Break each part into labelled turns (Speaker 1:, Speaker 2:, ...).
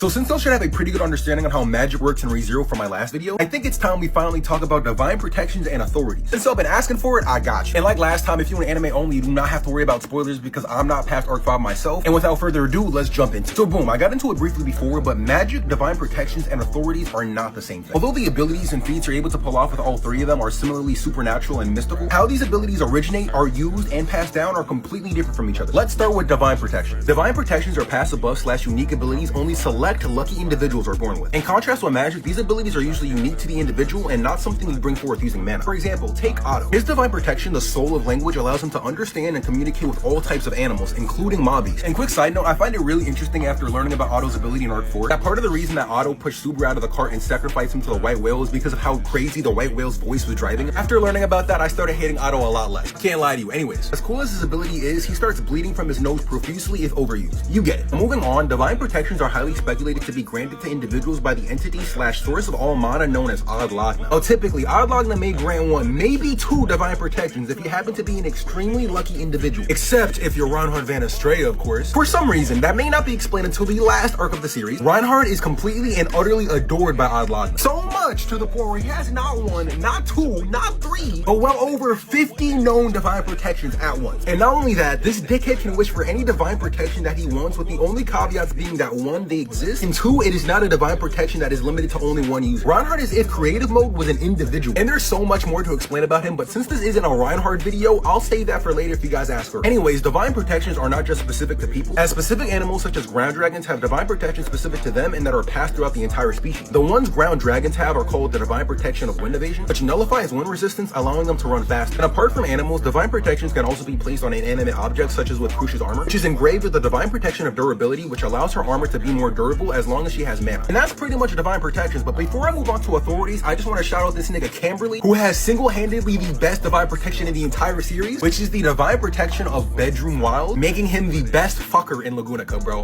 Speaker 1: So since y'all should have a pretty good understanding on how magic works in ReZero from my last video, I think it's time we finally talk about divine protections and authorities. Since y'all been asking for it, I got you. And like last time, if you're an anime only, you do not have to worry about spoilers because I'm not past Arc 5 myself. And without further ado, let's jump into it. So boom, I got into it briefly before, but magic, divine protections, and authorities are not the same thing. Although the abilities and feats you're able to pull off with all three of them are similarly supernatural and mystical, how these abilities originate, are used, and passed down are completely different from each other. Let's start with divine protections. Divine protections are passive buff / unique abilities only select lucky individuals are born with. In contrast with magic, these abilities are usually unique to the individual and not something you bring forth using mana. For example, take Otto. His divine protection, the soul of language, allows him to understand and communicate with all types of animals, including mobbies. And quick side note, I find it really interesting after learning about Otto's ability in Arc 4, that part of the reason that Otto pushed Subaru out of the cart and sacrificed him to the white whale is because of how crazy the white whale's voice was driving him. After learning about that, I started hating Otto a lot less. Can't lie to you. Anyways, as cool as his ability is, he starts bleeding from his nose profusely if overused. You get it. Moving on, divine protections are highly speculated to be granted to individuals by the entity / source of all mana known as Odd Logna. Oh, typically, Odd Logna may grant one, maybe two divine protections if you happen to be an extremely lucky individual. Except if you're Reinhardt Van Estrella, of course. For some reason, that may not be explained until the last arc of the series, Reinhardt is completely and utterly adored by Odd Logna. So much to the point where he has not one, not two, not three, but well over 50 known divine protections at once. And not only that, this dickhead can wish for any divine protection that he wants, with the only caveats being that one, they exist, and two, it is not a divine protection that is limited to only one user. Reinhardt is if creative mode was an individual. And there's so much more to explain about him, but since this isn't a Reinhardt video, I'll save that for later if you guys ask for it. Anyways, divine protections are not just specific to people, as specific animals such as ground dragons have divine protection specific to them and that are passed throughout the entire species. The ones ground dragons have are called the divine protection of wind evasion, which nullifies wind resistance, allowing them to run fast. And apart from animals, divine protections can also be placed on inanimate objects such as with Kusha's armor, which is engraved with the divine protection of durability, which allows her armor to be more durable as long as she has mana. And that's pretty much divine protections. But before I move on to authorities, I just want to shout out this nigga Camberly, who has single-handedly the best divine protection in the entire series, which is the divine protection of Bedroom Wild, making him the best fucker in Lagunica, bro.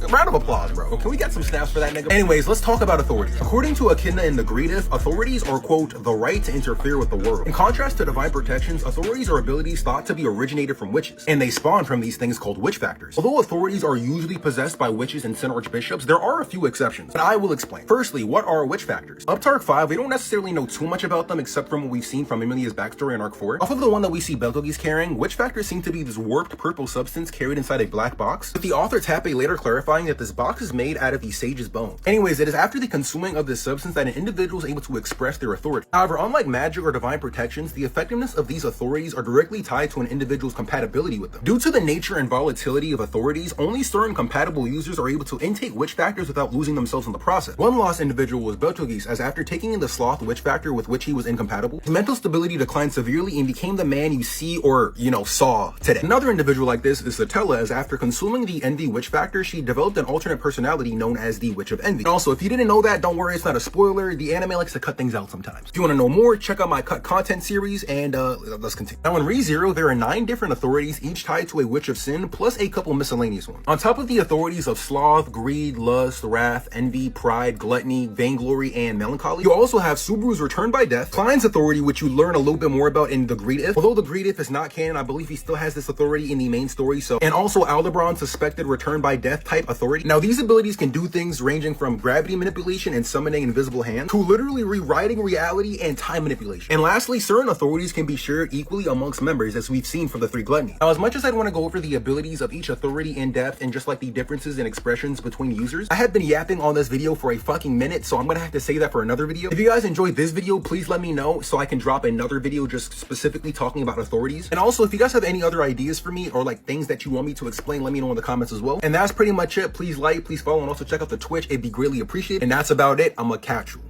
Speaker 1: A round of applause, bro. Can we get some snaps for that nigga? Anyways, let's talk about authorities. According to Echidna in the Greedif, authorities are, quote, the right to interfere with the world. In contrast to divine protections, authorities are abilities thought to be originated from witches, and they spawn from these things called witch factors. Although authorities are usually possessed by witches and Sin Archbishops, there are a few exceptions, but I will explain. Firstly, what are witch factors? Up to Arc 5, we don't necessarily know too much about them except from what we've seen from Emilia's backstory in Arc 4. Off of the one that we see Beltoge's carrying, witch factors seem to be this warped purple substance carried inside a black box, with the author Tappe later clarifying that this box is made out of the sage's bone. Anyways, it is after the consuming of this substance that an individual is able to express their authority. However, unlike magic or divine protections, the effectiveness of these authorities are directly tied to an individual's compatibility with them. Due to the nature and volatility of authorities, only certain compatible users are able to intake witch factors without losing themselves in the process. One lost individual was Beltoge's, as after taking in the sloth witch factor with which he was incompatible, his mental stability declined severely and became the man you see or, saw today. Another individual like this is Satella, as after consuming the envy witch factor, she developed an alternate personality known as the Witch of Envy. And also, if you didn't know that, don't worry, it's not a spoiler. The anime likes to cut things out sometimes. If you want to know more, check out my cut content series, and let's continue. Now in ReZero, there are 9 different authorities, each tied to a Witch of Sin, plus a couple miscellaneous ones. On top of the authorities of sloth, greed, lust, wrath, envy, pride, gluttony, vainglory, and melancholy, you also have Subaru's return by death, Klein's authority, which you learn a little bit more about in the Greedif. Although the Greedif is not canon, I believe he still has this authority in the main story, and also Aldebron's suspected return by death type authority. Now these abilities can do things ranging from gravity manipulation and summoning invisible hands to literally rewriting reality and time manipulation. And lastly, certain authorities can be shared equally amongst members, as we've seen from the 3 gluttony. Now, as much as I'd want to go over the abilities of each authority in depth and just like the differences in expressions between users, I have been yapping on this video for a fucking minute, so I'm gonna have to say that for another video. If you guys enjoyed this video, please let me know so I can drop another video just specifically talking about authorities. And also, if you guys have any other ideas for me or like things that you want me to explain, let me know in the comments as well. And that's pretty much it. Please like, please follow, and also check out the Twitch. It'd be greatly appreciated. And that's about it. I'm gonna catch you.